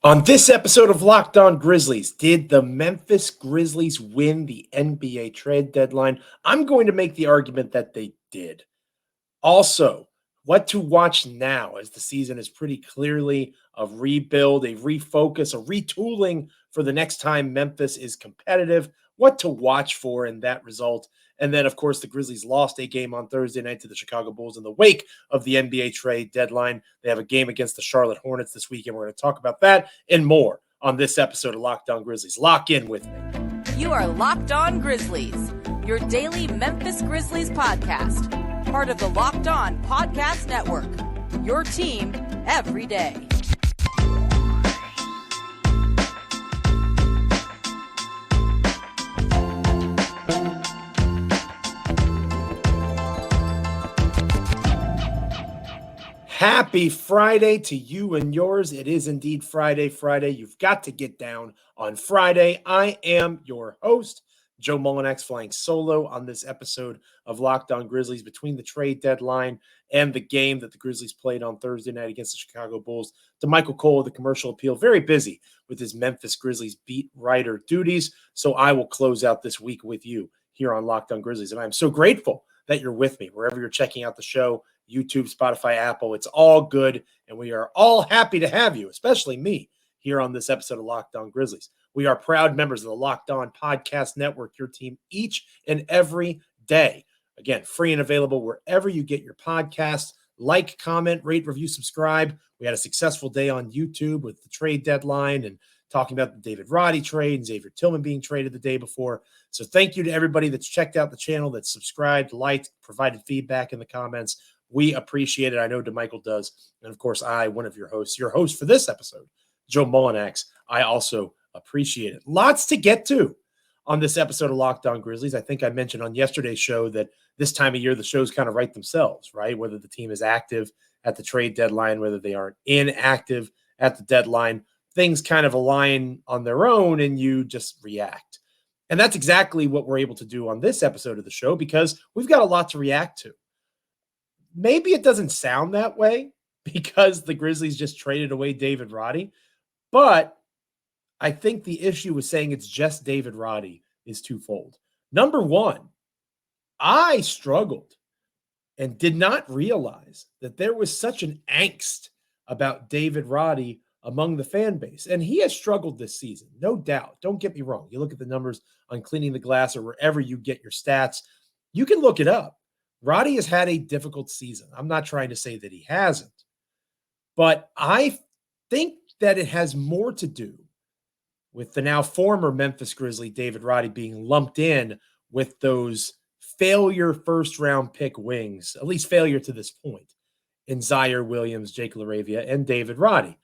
On this episode of Locked On Grizzlies, did the Memphis Grizzlies win the NBA trade deadline? I'm going to make the argument that they did. Also, what to watch now as the season is pretty clearly a rebuild, a refocus, a retooling for the next time Memphis is competitive, what to watch for in that result. And then, of course, the Grizzlies lost a game on Thursday night to the Chicago Bulls in the wake of the NBA trade deadline. They have a game against the Charlotte Hornets this weekend. We're going to talk about that and more on this episode of Locked On Grizzlies. Lock in with me. You are Locked On Grizzlies, your daily Memphis Grizzlies podcast. Part of the Locked On Podcast Network, your team every day. Happy Friday to you and yours. It is indeed Friday. You've got to get down on Friday. I am your host, Joe Mullinax, flying solo on this episode of Locked On Grizzlies between the trade deadline and the game that the Grizzlies played on Thursday night against the Chicago Bulls. To Michael Cole of the Commercial Appeal, very busy with his Memphis Grizzlies beat writer duties. So I will close out this week with you here on Locked On Grizzlies. And I'm so grateful that you're with me wherever you're checking out the show. YouTube, Spotify, Apple, it's all good. And we are all happy to have you, especially me, here on this episode of Locked On Grizzlies. We are proud members of the Locked On Podcast Network, your team each and every day. Again, free and available wherever you get your podcasts. Like, comment, rate, review, subscribe. We had a successful day on YouTube with the trade deadline and talking about the David Rody trade and Xavier Tillman being traded the day before. So thank you to everybody that's checked out the channel, that's subscribed, liked, provided feedback in the comments. We appreciate it. I know DeMichael does. And of course, I, one of your hosts for this episode, Joe Mullinax, I also appreciate it. Lots to get to on this episode of Locked On Grizzlies. I think I mentioned on yesterday's show that this time of year, the shows kind of write themselves, right? Whether the team is active at the trade deadline, whether they aren't inactive at the deadline, things kind of align on their own and you just react. And that's exactly what we're able to do on this episode of the show because we've got a lot to react to. Maybe it doesn't sound that way because the Grizzlies just traded away David Roddy, but I think the issue with saying it's just David Roddy is twofold. Number one, I struggled and did not realize that there was such an angst about David Roddy among the fan base. And he has struggled this season, no doubt. Don't get me wrong. You look at the numbers on Cleaning the Glass or wherever you get your stats, you can look it up. Roddy has had a difficult season. I'm not trying to say that he hasn't, but I think that it has more to do with the now former Memphis Grizzly David Roddy being lumped in with those failure first-round pick wings, at least failure to this point, in Zaire Williams, Jake LaRavia, and David Roddy.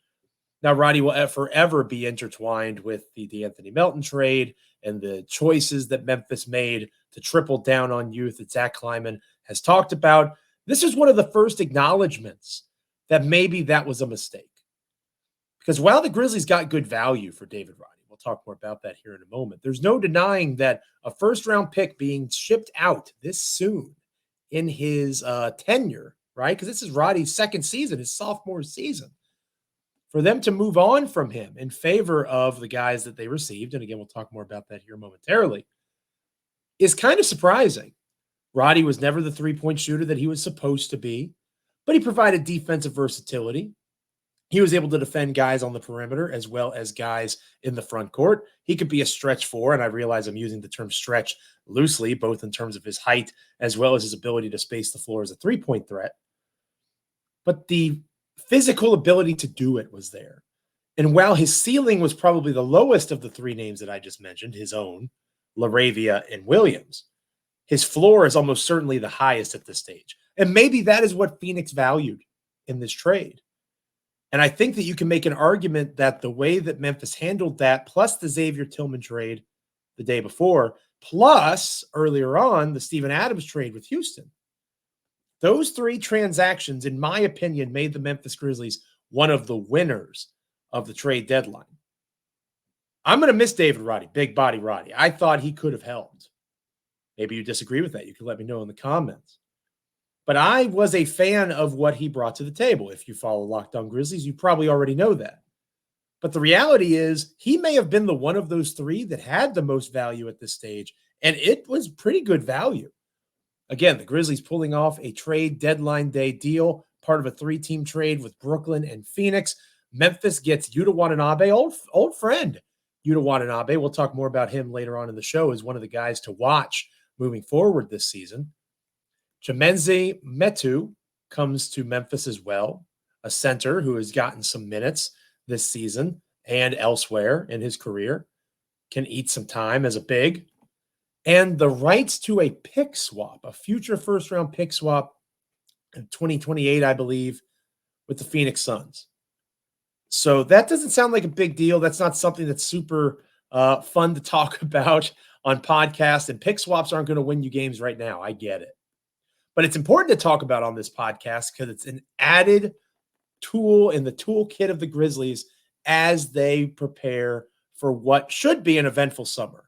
Now, Roddy will forever be intertwined with the DeAnthony Melton trade and the choices that Memphis made to triple down on youth that Zach Kleiman has talked about. This is one of the first acknowledgments that maybe that was a mistake. Because while the Grizzlies got good value for David Roddy, we'll talk more about that here in a moment, there's no denying that a first-round pick being shipped out this soon in his tenure, right? Because this is Roddy's second season, his sophomore season. For them to move on from him in favor of the guys that they received, and again, we'll talk more about that here momentarily, is kind of surprising. Roddy was never the three-point shooter that he was supposed to be, but he provided defensive versatility. He was able to defend guys on the perimeter as well as guys in the front court. He could be a stretch four, and I realize I'm using the term stretch loosely, both in terms of his height as well as his ability to space the floor as a three-point threat. But the physical ability to do it was there. And while his ceiling was probably the lowest of the three names that I just mentioned, his own, LaRavia and Williams, his floor is almost certainly the highest at this stage. And maybe that is what Phoenix valued in this trade. And I think that you can make an argument that the way that Memphis handled that, plus the Xavier Tillman trade the day before, plus earlier on the Steven Adams trade with Houston, those three transactions, in my opinion, made the Memphis Grizzlies one of the winners of the trade deadline. I'm going to miss David Roddy, big body Roddy. I thought he could have held. Maybe you disagree with that. You can let me know in the comments. But I was a fan of what he brought to the table. If you follow Locked On Grizzlies, you probably already know that. But the reality is he may have been the one of those three that had the most value at this stage, and it was pretty good value. Again, the Grizzlies pulling off a trade deadline day deal, part of a three-team trade with Brooklyn and Phoenix. Memphis gets Yuta Watanabe, old friend Yuta Watanabe. We'll talk more about him later on in the show as one of the guys to watch moving forward this season. Chimenzie Metu comes to Memphis as well, a center who has gotten some minutes this season and elsewhere in his career, can eat some time as a big. And the rights to a pick swap, a future first-round pick swap in 2028, I believe, with the Phoenix Suns. So that doesn't sound like a big deal. That's not something that's super fun to talk about on podcasts, and pick swaps aren't going to win you games right now. I get it. But it's important to talk about on this podcast because it's an added tool in the toolkit of the Grizzlies as they prepare for what should be an eventful summer.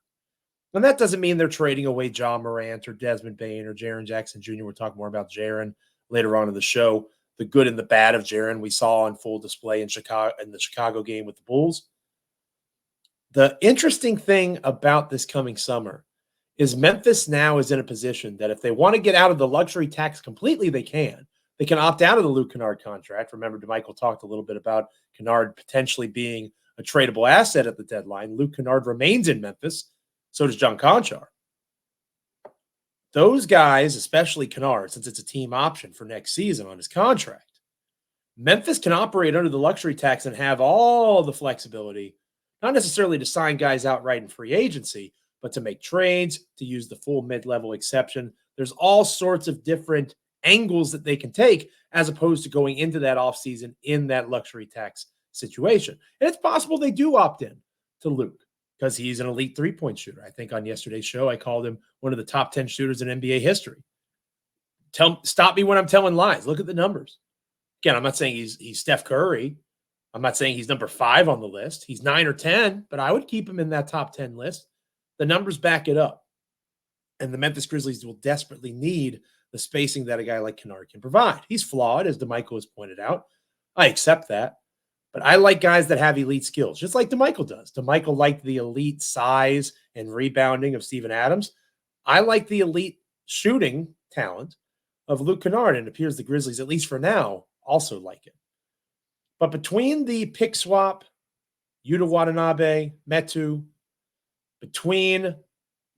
And that doesn't mean they're trading away John Morant or Desmond Bane or Jaren Jackson Jr. We'll talk more about Jaren later on in the show. The good and the bad of Jaren we saw on full display in the Chicago game with the Bulls. The interesting thing about this coming summer is Memphis now is in a position that if they want to get out of the luxury tax completely, they can. They can opt out of the Luke Kennard contract. Remember, DeMichael talked a little bit about Kennard potentially being a tradable asset at the deadline. Luke Kennard remains in Memphis. So does John Conchar. Those guys, especially Kennard, since it's a team option for next season on his contract, Memphis can operate under the luxury tax and have all the flexibility, not necessarily to sign guys outright in free agency, but to make trades, to use the full mid-level exception. There's all sorts of different angles that they can take as opposed to going into that offseason in that luxury tax situation. And it's possible they do opt in to Luke because he's an elite three-point shooter. I think on yesterday's show, I called him one of the top 10 shooters in NBA history. Stop me when I'm telling lies. Look at the numbers. Again, I'm not saying he's Steph Curry. I'm not saying he's number 5 on the list. He's 9 or 10, but I would keep him in that top 10 list. The numbers back it up. And the Memphis Grizzlies will desperately need the spacing that a guy like Kennard can provide. He's flawed, as DeMichael has pointed out. I accept that. But I like guys that have elite skills, just like DeMichael does. DeMichael liked the elite size and rebounding of Steven Adams. I like the elite shooting talent of Luke Kennard, and it appears the Grizzlies, at least for now, also like it. But between the pick swap, Yuta Watanabe, Metu, between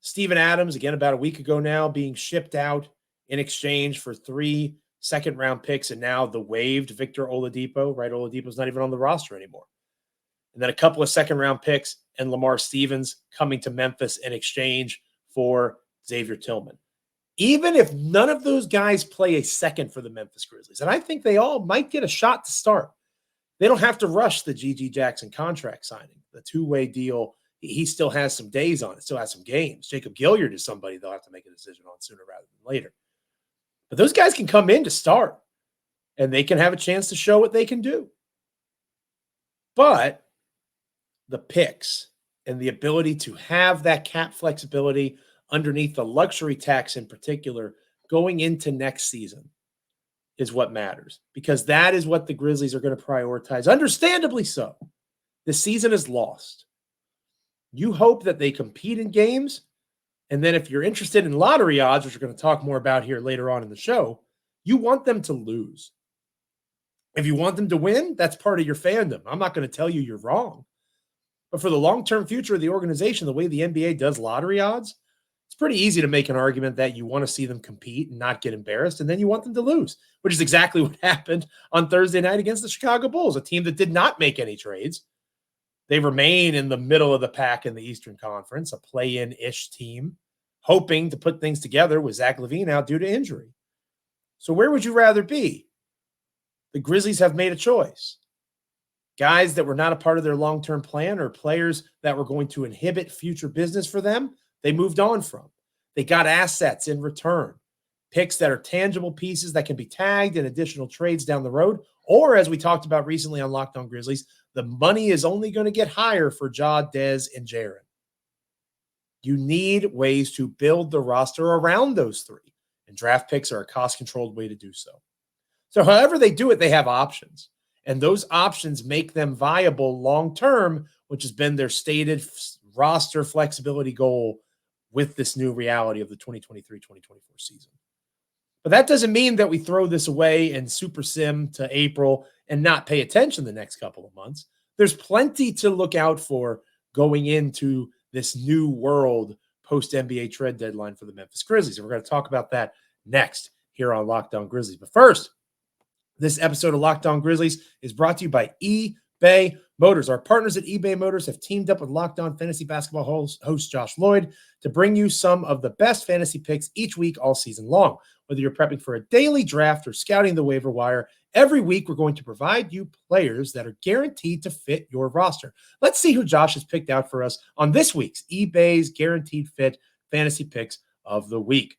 Steven Adams, again, about a week ago now, being shipped out in exchange for 3 second-round picks, and now the waived Victor Oladipo, right? Oladipo's not even on the roster anymore. And then a couple of second-round picks and Lamar Stevens coming to Memphis in exchange for Xavier Tillman. Even if none of those guys play a second for the Memphis Grizzlies, and I think they all might get a shot to start, they don't have to rush the G.G. Jackson contract signing. The two-way deal, he still has some days on it, still has some games. Jacob Gilyard is somebody they'll have to make a decision on sooner rather than later. But those guys can come in to start, and they can have a chance to show what they can do. But the picks and the ability to have that cap flexibility underneath the luxury tax in particular going into next season is what matters, because that is what the Grizzlies are going to prioritize. Understandably so. The season is lost. You hope that they compete in games. And then if you're interested in lottery odds, which we're going to talk more about here later on in the show, you want them to lose. If you want them to win, that's part of your fandom. I'm not going to tell you you're wrong. But for the long-term future of the organization, the way the NBA does lottery odds, it's pretty easy to make an argument that you want to see them compete and not get embarrassed, and then you want them to lose, which is exactly what happened on Thursday night against the Chicago Bulls, a team that did not make any trades. They remain in the middle of the pack in the Eastern Conference, a play-in-ish team, hoping to put things together with Zach LaVine out due to injury. So where would you rather be? The Grizzlies have made a choice. Guys that were not a part of their long-term plan or players that were going to inhibit future business for them, they moved on from. They got assets in return, picks that are tangible pieces that can be tagged in additional trades down the road, or as we talked about recently on Locked On Grizzlies, the money is only going to get higher for Ja, Dez, and Jaren. You need ways to build the roster around those three, and draft picks are a cost-controlled way to do so. So however they do it, they have options. And those options make them viable long-term, which has been their stated roster flexibility goal with this new reality of the 2023-2024 season. But that doesn't mean that we throw this away and super sim to April and not pay attention the next couple of months. There's plenty to look out for going into this new world post-NBA trade deadline for the Memphis Grizzlies. And we're going to talk about that next here on Locked On Grizzlies. But first, this episode of Locked On Grizzlies is brought to you by eBay Motors. Our partners at eBay Motors have teamed up with Locked On Fantasy Basketball host Josh Lloyd to bring you some of the best fantasy picks each week all season long. Whether you're prepping for a daily draft or scouting the waiver wire, every week we're going to provide you players that are guaranteed to fit your roster. Let's see who Josh has picked out for us on this week's eBay's Guaranteed Fit Fantasy Picks of the Week.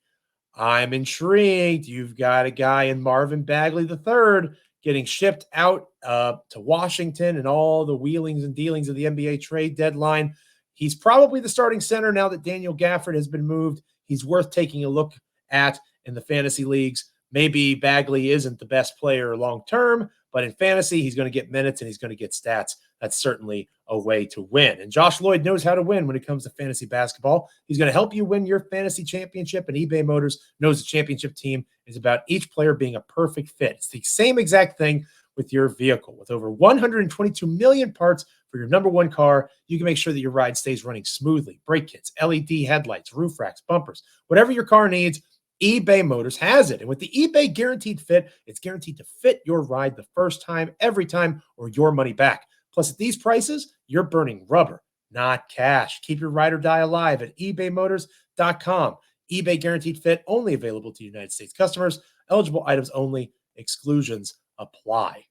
I'm intrigued. You've got a guy in Marvin Bagley III getting shipped out to Washington and all the wheelings and dealings of the NBA trade deadline. He's probably the starting center now that Daniel Gafford has been moved. He's worth taking a look at in the fantasy leagues. Maybe Bagley isn't the best player long-term, but in fantasy, he's going to get minutes and he's going to get stats. That's certainly a way to win. And Josh Lloyd knows how to win when it comes to fantasy basketball. He's going to help you win your fantasy championship, and eBay Motors knows the championship team is about each player being a perfect fit. It's the same exact thing with your vehicle. With over 122 million parts for your number one car, you can make sure that your ride stays running smoothly. Brake kits, LED headlights, roof racks, bumpers, whatever your car needs, eBay Motors has it. And with the eBay Guaranteed Fit, it's guaranteed to fit your ride the first time, every time, or your money back. Plus, at these prices, you're burning rubber, not cash. Keep your ride or die alive at ebaymotors.com. eBay Guaranteed Fit, only available to United States customers. Eligible items only. Exclusions apply.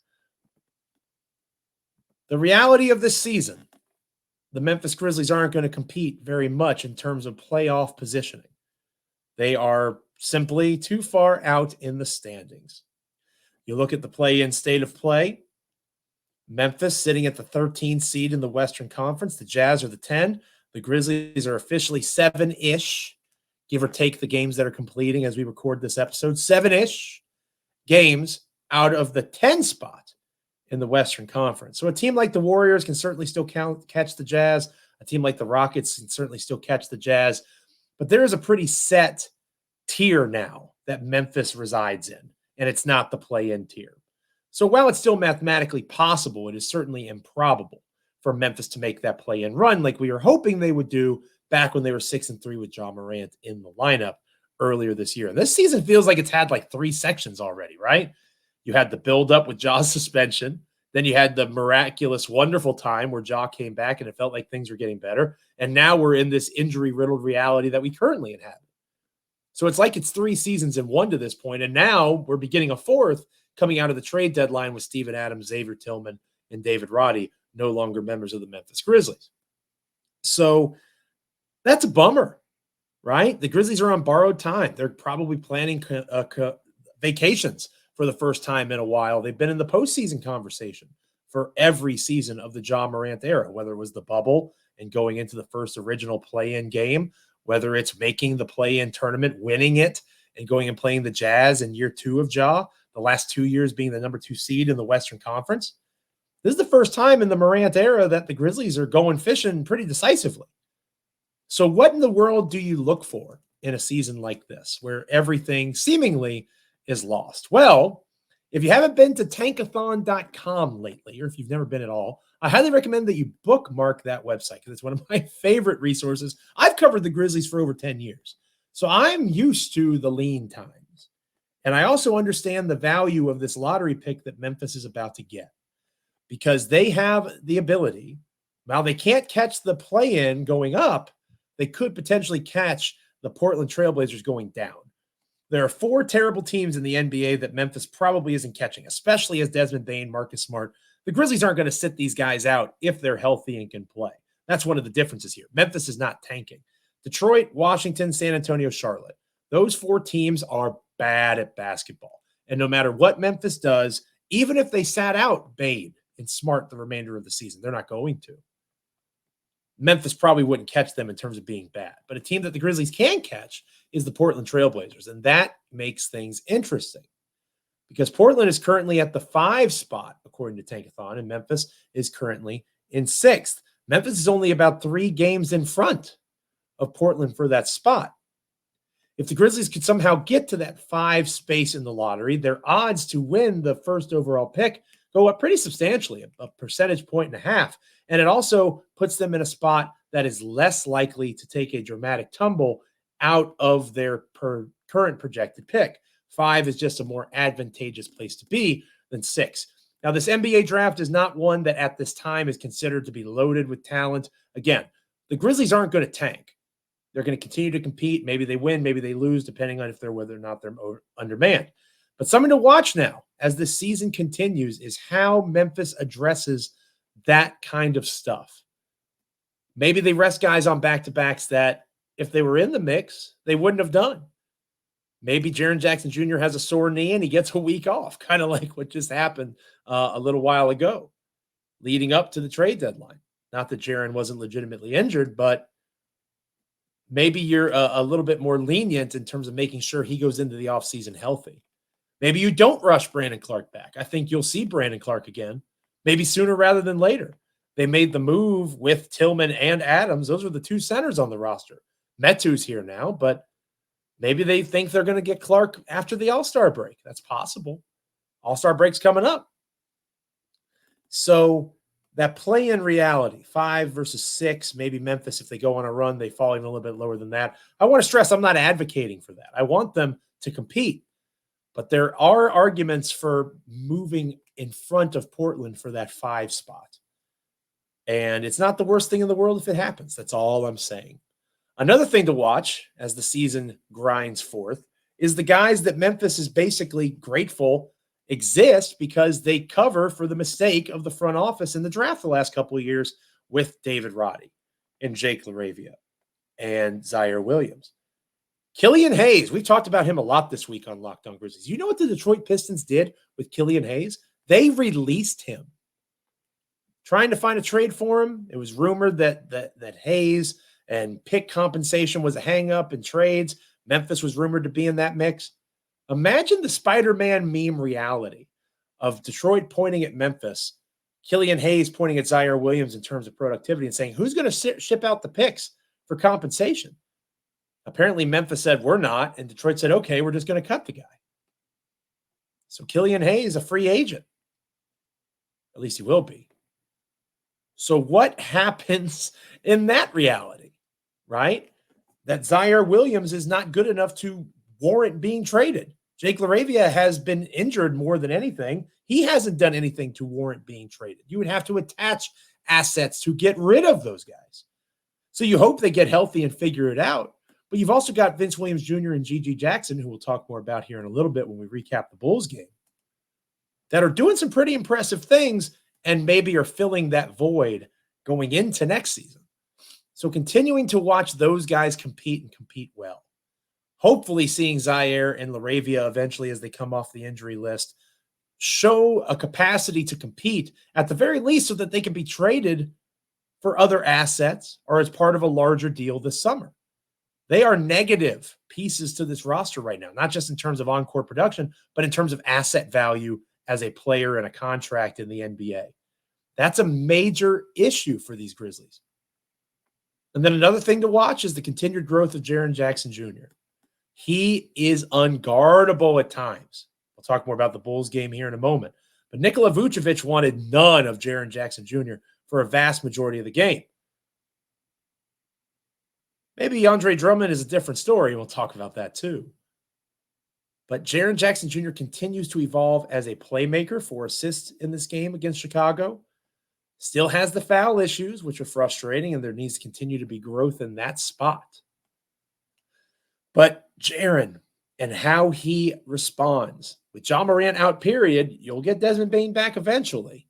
The reality of this season, the Memphis Grizzlies aren't going to compete very much in terms of playoff positioning. They are simply too far out in the standings. You look at the play-in state of play. Memphis sitting at the 13th seed in the Western Conference. The Jazz are the 10. The Grizzlies are officially 7-ish, give or take the games that are completing as we record this episode. 7-ish games out of the 10 spot in the Western Conference. So a team like the Warriors can certainly still catch the Jazz. A team like the Rockets can certainly still catch the Jazz. But there is a pretty set tier now that Memphis resides in, and it's not the play-in tier. So while it's still mathematically possible, it is certainly improbable for Memphis to make that play-in run like we were hoping they would do back when they were 6-3 with Joe Morant in the lineup earlier this year. And this season feels like it's had like 3 sections already, right? You had the build-up with Ja's suspension. Then you had the miraculous, wonderful time where Ja came back and it felt like things were getting better. And now we're in this injury-riddled reality that we currently inhabit. So it's like it's 3 seasons in one to this point, and now we're beginning a 4th coming out of the trade deadline with Steven Adams, Xavier Tillman, and David Rody no longer members of the Memphis Grizzlies. So that's a bummer, right? The Grizzlies are on borrowed time. They're probably planning vacations for the first time in a while. They've been in the postseason conversation for every season of the Ja Morant era, whether it was the bubble and going into the first original play-in game, whether it's making the play-in tournament, winning it, and going and playing the Jazz in year 2 of Ja, the last 2 years being the number 2 seed in the Western Conference. This is the first time in the Morant era that the Grizzlies are going fishing pretty decisively. So what in the world do you look for in a season like this, where everything seemingly is lost? Well, if you haven't been to tankathon.com lately, or if you've never been at all, I highly recommend that you bookmark that website because it's one of my favorite resources. I've covered the Grizzlies for over 10 years, so I'm used to the lean times. And I also understand the value of this lottery pick that Memphis is about to get because they have the ability, while they can't catch the play-in going up, they could potentially catch the Portland Trailblazers going down. There are 4 terrible teams in the NBA that Memphis probably isn't catching, especially as Desmond Bane, Marcus Smart. The Grizzlies aren't going to sit these guys out if they're healthy and can play. That's one of the differences here. Memphis is not tanking. Detroit, Washington, San Antonio, Charlotte. Those 4 teams are bad at basketball. And no matter what Memphis does, even if they sat out Bane and Smart the remainder of the season, they're not going to. Memphis probably wouldn't catch them in terms of being bad. But a team that the Grizzlies can catch is the Portland Trailblazers. And that makes things interesting because Portland is currently at the 5 spot, according to Tankathon, and Memphis is currently in 6th. Memphis is only about 3 games in front of Portland for that spot. If the Grizzlies could somehow get to that 5 space in the lottery, their odds to win the first overall pick go up pretty substantially, a percentage point and a half. And it also puts them in a spot that is less likely to take a dramatic tumble out of their current projected pick. 5 is just a more advantageous place to be than 6. Now, this NBA draft is not one that at this time is considered to be loaded with talent. Again, the Grizzlies aren't going to tank. They're going to continue to compete. Maybe they win, maybe they lose, depending on whether or not they're undermanned. But something to watch now as the season continues is how Memphis addresses that kind of stuff. Maybe they rest guys on back-to-backs that if they were in the mix, they wouldn't have done. Maybe Jaren Jackson Jr. has a sore knee and he gets a week off, kind of like what just happened a little while ago, leading up to the trade deadline. Not that Jaren wasn't legitimately injured, but maybe you're a little bit more lenient in terms of making sure he goes into the offseason healthy. Maybe you don't rush Brandon Clark back. I think you'll see Brandon Clark again, maybe sooner rather than later. They made the move with Tillman and Adams. Those were the 2 centers on the roster. Metu's here now, but maybe they think they're going to get Clark after the All-Star break. That's possible. All-Star break's coming up. So that play-in reality, 5 versus 6, maybe Memphis, if they go on a run, they fall even a little bit lower than that. I want to stress I'm not advocating for that. I want them to compete. But there are arguments for moving in front of Portland for that 5 spot. And it's not the worst thing in the world if it happens. That's all I'm saying. Another thing to watch as the season grinds forth is the guys that Memphis is basically grateful exist because they cover for the mistake of the front office in the draft the last couple of years with David Roddy and Jake LaRavia and Zaire Williams. Killian Hayes, we've talked about him a lot this week on Locked On Grizzlies. You know what the Detroit Pistons did with Killian Hayes? They released him. Trying to find a trade for him. It was rumored that Hayes and pick compensation was a hang-up in trades. Memphis was rumored to be in that mix. Imagine the Spider-Man meme reality of Detroit pointing at Memphis, Killian Hayes pointing at Zaire Williams in terms of productivity and saying, who's going to ship out the picks for compensation? Apparently Memphis said, we're not. And Detroit said, okay, we're just going to cut the guy. So Killian Hayes, a free agent. At least he will be. So what happens in that reality, right? That Zaire Williams is not good enough to warrant being traded. Jake LaRavia has been injured more than anything. He hasn't done anything to warrant being traded. You would have to attach assets to get rid of those guys. So you hope they get healthy and figure it out. But you've also got Vince Williams Jr. and Gigi Jackson, who we'll talk more about here in a little bit when we recap the Bulls game, that are doing some pretty impressive things and maybe are filling that void going into next season. So continuing to watch those guys compete and compete well. Hopefully seeing Zaire and LaRavia eventually as they come off the injury list show a capacity to compete at the very least so that they can be traded for other assets or as part of a larger deal this summer. They are negative pieces to this roster right now, not just in terms of on-court production, but in terms of asset value as a player and a contract in the NBA. That's a major issue for these Grizzlies. And then another thing to watch is the continued growth of Jaren Jackson Jr. He is unguardable at times. We'll talk more about the Bulls game here in a moment. But Nikola Vucevic wanted none of Jaren Jackson Jr. for a vast majority of the game. Maybe Andre Drummond is a different story, and we'll talk about that too. But Jaren Jackson Jr. continues to evolve as a playmaker for assists in this game against Chicago. Still has the foul issues, which are frustrating, and there needs to continue to be growth in that spot. But Jaren and how he responds. With John Morant out, period, you'll get Desmond Bane back eventually.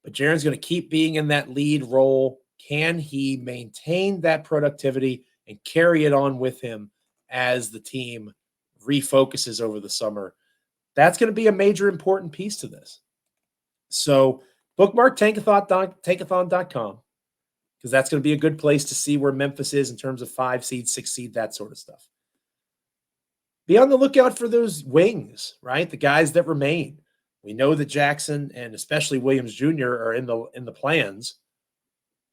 But Jaren's going to keep being in that lead role. Can he maintain that productivity and carry it on with him as the team refocuses over the summer? That's going to be a major important piece to this. So bookmark tankathon.com because that's going to be a good place to see where Memphis is in terms of 5 seed, 6 seed, that sort of stuff. be on the lookout for those wings, right? The guys that remain. We know that Jackson and especially Williams Jr. are in the plans,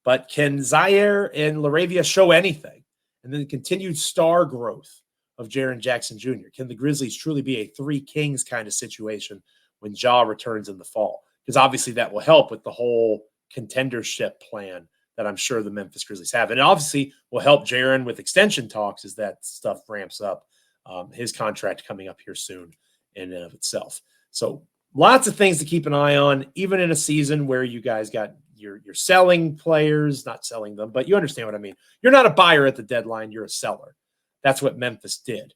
but can Zaire and Laravia show anything? And then continued star growth of Jaren Jackson Jr. Can the Grizzlies truly be a three kings kind of situation when Ja returns in the fall? Because obviously that will help with the whole contendership plan that I'm sure the Memphis Grizzlies have. And it obviously will help Jaren with extension talks as that stuff ramps up. His contract coming up here soon in and of itself. So lots of things to keep an eye on, even in a season where you guys got you're selling players, not selling them, but you understand what I mean. You're not a buyer at the deadline. You're a seller. That's what Memphis did.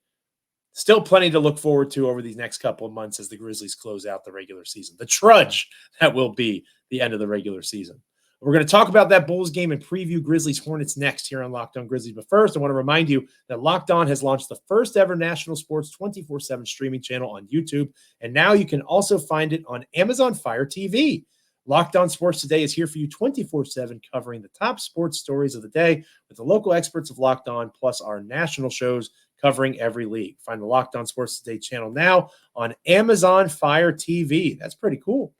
Still plenty to look forward to over these next couple of months as the Grizzlies close out the regular season. The trudge that will be the end of the regular season. We're going to talk about that Bulls game and preview Grizzlies Hornets next here on Locked On Grizzlies. But first, I want to remind you that Locked On has launched the first ever national sports 24/7 streaming channel on YouTube. And now you can also find it on Amazon Fire TV. Locked On Sports Today is here for you 24/7, covering the top sports stories of the day with the local experts of Locked On, plus our national shows covering every league. Find the Locked On Sports Today channel now on Amazon Fire TV. That's pretty cool.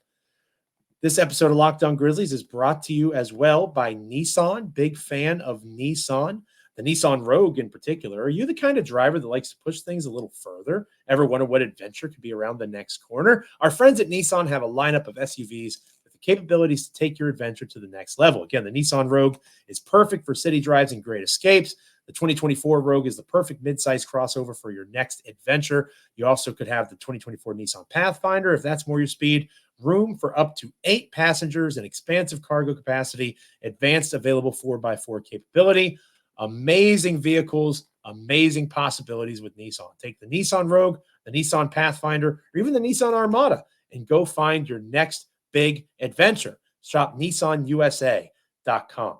This episode of Locked On Grizzlies is brought to you as well by Nissan. Big fan of Nissan, the Nissan Rogue in particular. Are you the kind of driver that likes to push things a little further? Ever wonder what adventure could be around the next corner? Our friends at Nissan have a lineup of SUVs with the capabilities to take your adventure to the next level. Again, the Nissan Rogue is perfect for city drives and great escapes. The 2024 Rogue is the perfect midsize crossover for your next adventure. You also could have the 2024 Nissan Pathfinder if that's more your speed. Room for up to 8 passengers and expansive cargo capacity, advanced available 4x4 capability. Amazing vehicles, amazing possibilities with Nissan. Take the Nissan Rogue, the Nissan Pathfinder, or even the Nissan Armada and go find your next big adventure. Shop nissanusa.com.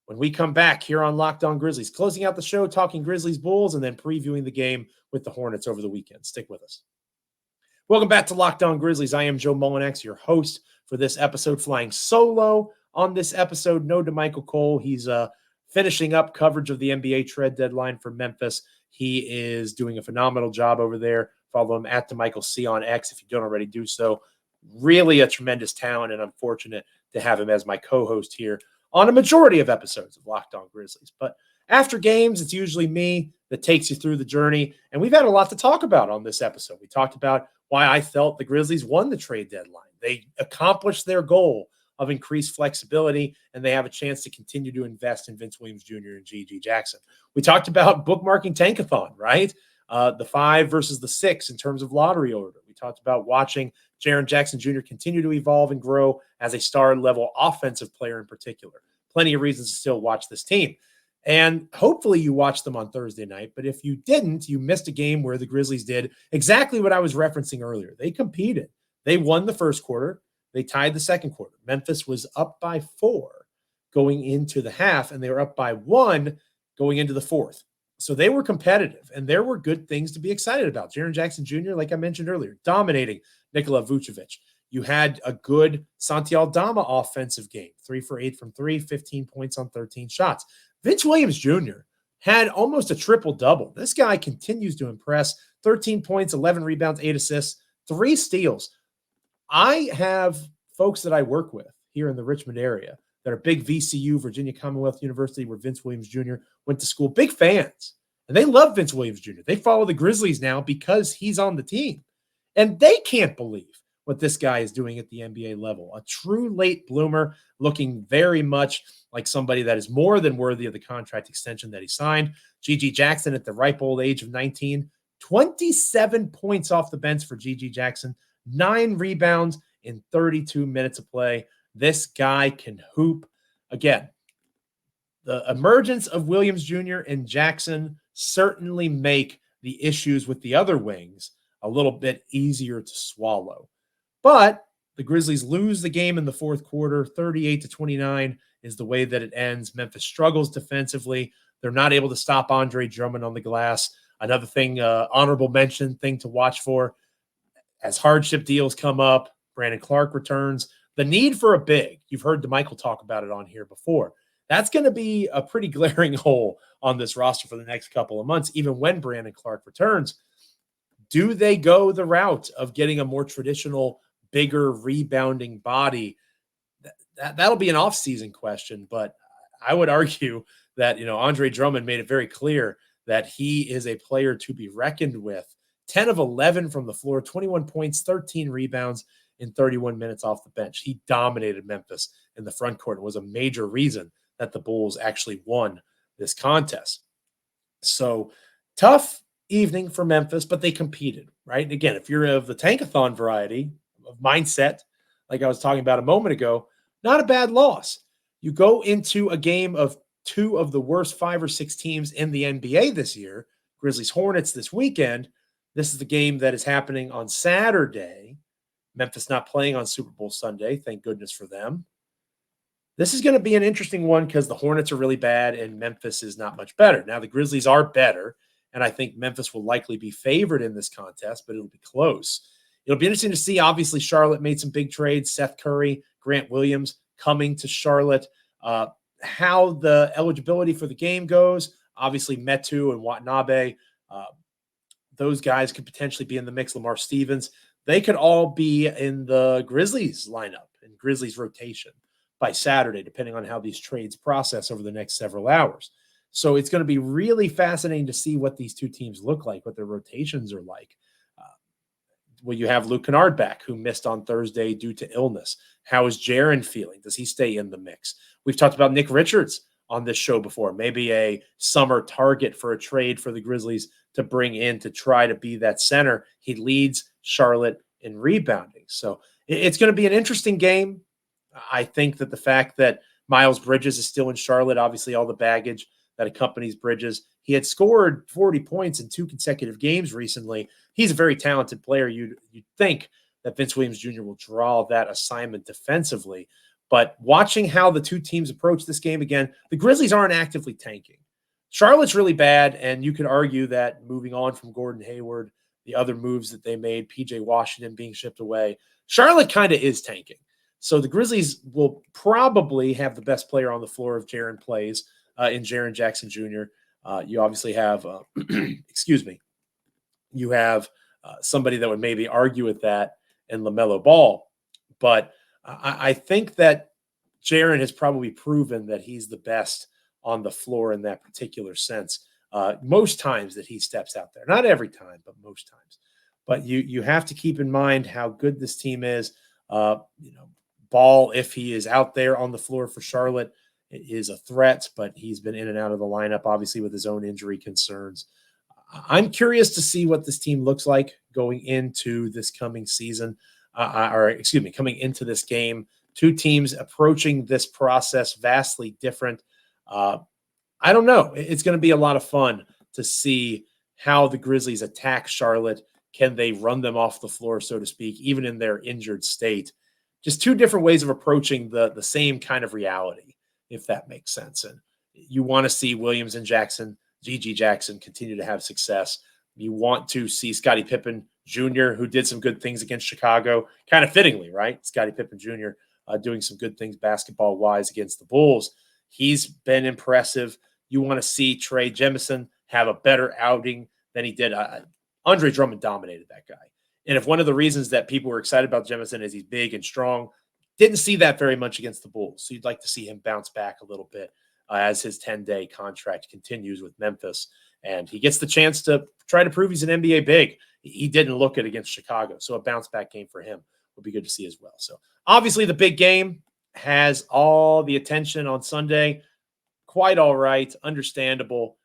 When we come back here on Locked On Grizzlies, closing out the show, talking Grizzlies Bulls, and then previewing the game with the Hornets over the weekend. Stick with us. Welcome back to Locked On Grizzlies. I am Joe Mullinax, your host for this episode, flying solo on this episode. No DeMichael Cole. He's finishing up coverage of the NBA trade deadline for Memphis. He is doing a phenomenal job over there. Follow him at DeMichael C on X if you don't already do so. Really a tremendous talent, and I'm fortunate to have him as my co-host here on a majority of episodes of Locked On Grizzlies. But after games, it's usually me that takes you through the journey, and we've had a lot to talk about on this episode. We talked about why I felt the Grizzlies won the trade deadline. They accomplished their goal of increased flexibility, and they have a chance to continue to invest in Vince Williams Jr. and G.G. Jackson. We talked about bookmarking Tankathon, right? The 5 versus the 6 in terms of lottery order. We talked about watching Jaren Jackson Jr. continue to evolve and grow as a star-level offensive player in particular. Plenty of reasons to still watch this team. And hopefully you watched them on Thursday night. But if you didn't, you missed a game where the Grizzlies did exactly what I was referencing earlier. They competed. They won the first quarter. They tied the second quarter. Memphis was up by 4 going into the half, and they were up by 1 going into the fourth. So they were competitive, and there were good things to be excited about. Jaren Jackson Jr., like I mentioned earlier, dominating Nikola Vucevic. You had a good Santi Aldama offensive game, 3 for 8 from 3, 15 points on 13 shots. Vince Williams Jr. had almost a triple-double. This guy continues to impress. 13 points, 11 rebounds, 8 assists, 3 steals. I have folks that I work with here in the Richmond area that are big VCU, Virginia Commonwealth University, where Vince Williams Jr. went to school, big fans. And they love Vince Williams Jr. They follow the Grizzlies now because he's on the team. And they can't believe what this guy is doing at the NBA level. A true late bloomer, looking very much like somebody that is more than worthy of the contract extension that he signed. G.G. Jackson at the ripe old age of 19, 27 points off the bench for G.G. Jackson, 9 rebounds in 32 minutes of play. This guy can hoop. Again, the emergence of Williams Jr. and Jackson certainly make the issues with the other wings a little bit easier to swallow. But the Grizzlies lose the game in the fourth quarter. 38-29 is the way that it ends. Memphis struggles defensively. They're not able to stop Andre Drummond on the glass. Another thing, honorable mention thing to watch for, as hardship deals come up, Brandon Clark returns. The need for a big, you've heard DeMichael talk about it on here before. That's going to be a pretty glaring hole on this roster for the next couple of months, even when Brandon Clark returns. Do they go the route of getting a more traditional, bigger rebounding body? That'll be an off-season question, but I would argue that, Andre Drummond made it very clear that he is a player to be reckoned with. 10 of 11 from the floor, 21 points, 13 rebounds in 31 minutes off the bench. He dominated Memphis in the front court and was a major reason that the Bulls actually won this contest. So tough evening for Memphis, but they competed, right? And again, if you're of the tankathon variety of mindset, like I was talking about a moment ago, not a bad loss. You go into a game of two of the worst 5 or 6 teams in the NBA this year, Grizzlies Hornets this weekend. This is the game that is happening on Saturday. Memphis not playing on Super Bowl Sunday. Thank goodness for them. This is going to be an interesting one because the Hornets are really bad and Memphis is not much better. Now, the Grizzlies are better, and I think Memphis will likely be favored in this contest, but it'll be close. It'll be interesting to see. Obviously, Charlotte made some big trades. Seth Curry, Grant Williams coming to Charlotte. How the eligibility for the game goes. Obviously, Metu and Watanabe, those guys could potentially be in the mix. Lamar Stevens, they could all be in the Grizzlies lineup and Grizzlies rotation by Saturday, depending on how these trades process over the next several hours. So it's going to be really fascinating to see what these two teams look like, what their rotations are like. Well, you have Luke Kennard back, who missed on Thursday due to illness. How is Jaren feeling? Does he stay in the mix? We've talked about Nick Richards on this show before, maybe a summer target for a trade for the Grizzlies to bring in to try to be that center. He leads Charlotte in rebounding. So it's going to be an interesting game. I think that the fact that Miles Bridges is still in Charlotte, obviously all the baggage that accompanies Bridges. He had scored 40 points in 2 consecutive games recently. He's a very talented player. You'd think that Vince Williams Jr. will draw that assignment defensively. But watching how the two teams approach this game again, the Grizzlies aren't actively tanking. Charlotte's really bad, and you could argue that moving on from Gordon Hayward, the other moves that they made, PJ Washington being shipped away, Charlotte kind of is tanking. So the Grizzlies will probably have the best player on the floor if Jaren plays in Jaren Jackson Jr. You obviously have, you have somebody that would maybe argue with that in LaMelo Ball. But I think that Jaren has probably proven that he's the best on the floor in that particular sense. Most times that he steps out there, not every time, but most times. But you have to keep in mind how good this team is. Ball, if he is out there on the floor for Charlotte, is a threat, but he's been in and out of the lineup, obviously with his own injury concerns. I'm curious to see what this team looks like going into this coming season, coming into this game. Two teams approaching this process vastly different. I don't know. It's going to be a lot of fun to see how the Grizzlies attack Charlotte. Can they run them off the floor, so to speak, even in their injured state? Just two different ways of approaching the same kind of reality, if that makes sense. And you want to see Williams and Jackson, G.G. Jackson, continue to have success. You want to see Scottie Pippen Jr., who did some good things against Chicago, kind of fittingly, right? Scottie Pippen Jr. Doing some good things basketball-wise against the Bulls. He's been impressive. You want to see Trey Jemison have a better outing than he did. Andre Drummond dominated that guy. And if one of the reasons that people were excited about Jemison is he's big and strong, didn't see that very much against the Bulls. So you'd like to see him bounce back a little bit as his 10-day contract continues with Memphis. And he gets the chance to try to prove he's an NBA big. He didn't look it against Chicago. So a bounce-back game for him would be good to see as well. So obviously the big game has all the attention on Sunday. Quite all right. Understandable.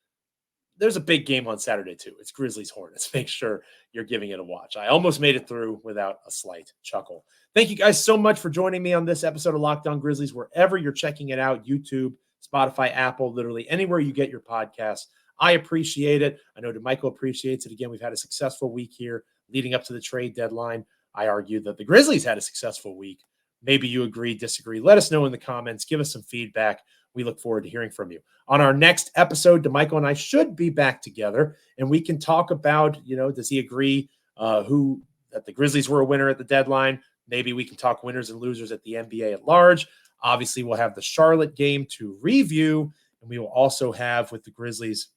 There's a big game on Saturday, too. It's Grizzlies Hornets. Make sure you're giving it a watch. I almost made it through without a slight chuckle. Thank you guys so much for joining me on this episode of Locked On Grizzlies, wherever you're checking it out, YouTube, Spotify, Apple, literally anywhere you get your podcasts. I appreciate it. I know DeMichael appreciates it. Again, we've had a successful week here leading up to the trade deadline. I argue that the Grizzlies had a successful week. Maybe you agree, disagree. Let us know in the comments. Give us some feedback. We look forward to hearing from you. On our next episode, DeMichael and I should be back together, and we can talk about, does he agree that the Grizzlies were a winner at the deadline? Maybe we can talk winners and losers at the NBA at large. Obviously, we'll have the Charlotte game to review, and we will also have, with the Grizzlies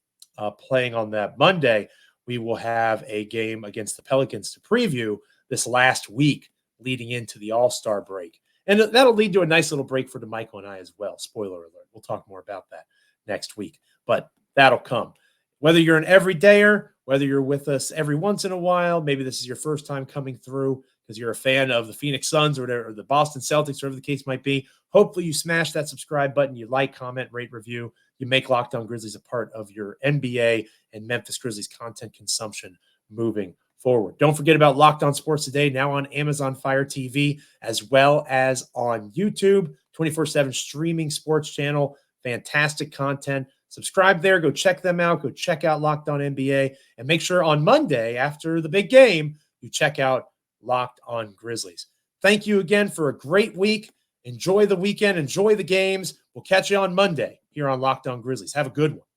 playing on that Monday, we will have a game against the Pelicans to preview this last week leading into the All-Star break. And that'll lead to a nice little break for DeMichael and I as well. Spoiler alert. We'll talk more about that next week, but that'll come. Whether you're an everydayer, whether you're with us every once in a while, maybe this is your first time coming through because you're a fan of the Phoenix Suns or the Boston Celtics, whatever the case might be. Hopefully you smash that subscribe button. You like, comment, rate, review. You make Locked On Grizzlies a part of your NBA and Memphis Grizzlies content consumption moving forward. Don't forget about Locked On Sports Today, now on Amazon Fire TV, as well as on YouTube, 24/7 streaming sports channel. Fantastic content. Subscribe there. Go check them out. Go check out Locked On NBA. And make sure on Monday, after the big game, you check out Locked On Grizzlies. Thank you again for a great week. Enjoy the weekend. Enjoy the games. We'll catch you on Monday here on Locked On Grizzlies. Have a good one.